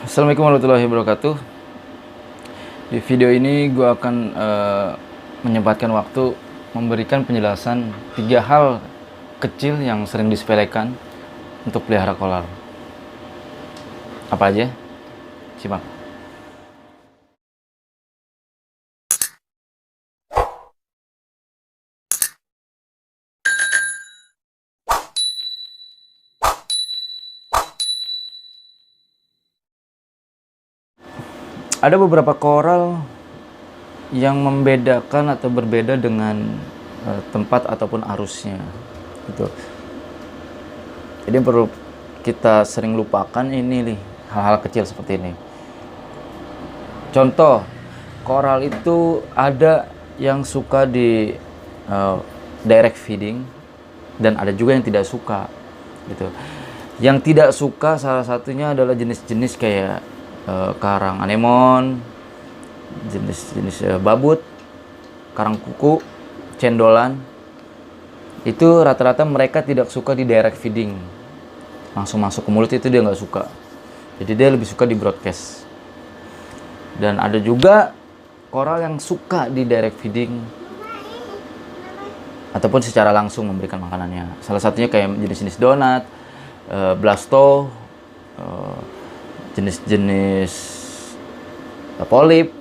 Assalamualaikum warahmatullahi wabarakatuh. Di video ini gue akan menyempatkan waktu memberikan penjelasan 3 hal kecil yang sering disepelekan untuk pelihara kolar. Apa aja? Simak. Ada beberapa koral yang membedakan atau berbeda dengan tempat ataupun arusnya gitu. Jadi yang perlu kita sering lupakan ini nih, hal-hal kecil seperti ini. Contoh, koral itu ada yang suka di direct feeding dan ada juga yang tidak suka gitu. Yang tidak suka salah satunya adalah jenis-jenis kayak karang anemon, jenis-jenis babut, karang kuku, cendolan. Itu rata-rata mereka tidak suka di direct feeding, langsung masuk ke mulut, itu dia nggak suka. Jadi dia lebih suka di broadcast. Dan ada juga koral yang suka di direct feeding ataupun secara langsung memberikan makanannya. Salah satunya kayak jenis-jenis donat, blasto, jenis-jenis polip,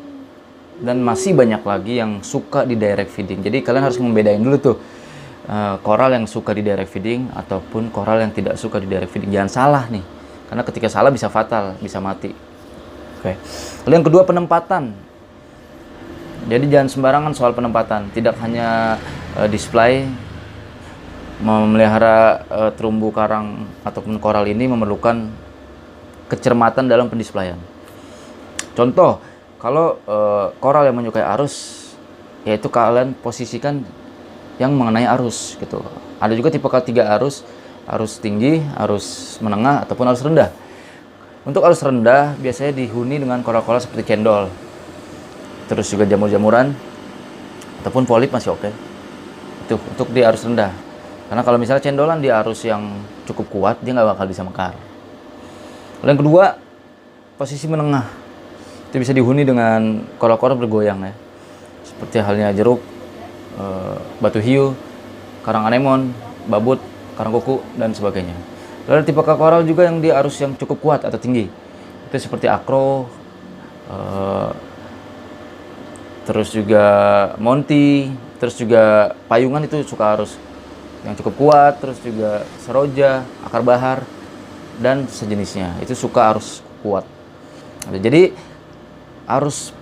dan masih banyak lagi yang suka di direct feeding. Jadi kalian harus membedain dulu tuh koral yang suka di direct feeding ataupun koral yang tidak suka di direct feeding. Jangan salah nih, karena ketika salah bisa fatal, bisa mati. Oke. Lalu yang kedua, penempatan. Jadi jangan sembarangan soal penempatan. Tidak hanya display. Memelihara terumbu karang ataupun koral ini memerlukan kecermatan dalam pendisplayan. Contoh, kalau koral yang menyukai arus, yaitu kalian posisikan yang mengenai arus gitu. Ada juga tipe ketiga arus tinggi, arus menengah, ataupun arus rendah. Untuk arus rendah biasanya dihuni dengan koral-koral seperti cendol, terus juga jamur-jamuran ataupun polip masih oke. Itu untuk di arus rendah. Karena kalau misalnya cendolan di arus yang cukup kuat, dia nggak bakal bisa mekar. Lalu yang kedua, posisi menengah. Itu bisa dihuni dengan koral-koral bergoyang ya. Seperti halnya jeruk, batu hiu, karang anemon, babut, karang kuku, dan sebagainya. Lalu tipe koral juga yang di arus yang cukup kuat atau tinggi. Itu seperti akro, terus juga monti, terus juga payungan itu suka arus yang cukup kuat, terus juga seroja, akar bahar, dan sejenisnya. Itu suka arus kuat. Jadi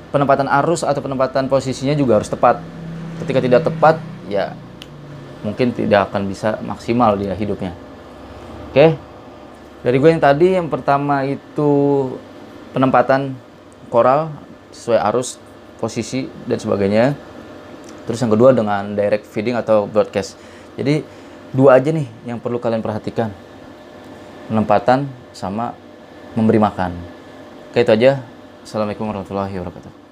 penempatan arus atau penempatan posisinya juga harus tepat. Ketika tidak tepat, ya mungkin tidak akan bisa maksimal dia hidupnya. Oke. Dari gue yang tadi, yang pertama itu penempatan koral sesuai arus, posisi, dan sebagainya. Terus yang kedua dengan direct feeding atau broadcast. Jadi 2 aja nih yang perlu kalian perhatikan. Penempatan sama memberi makan. Oke, itu aja. Assalamualaikum warahmatullahi wabarakatuh.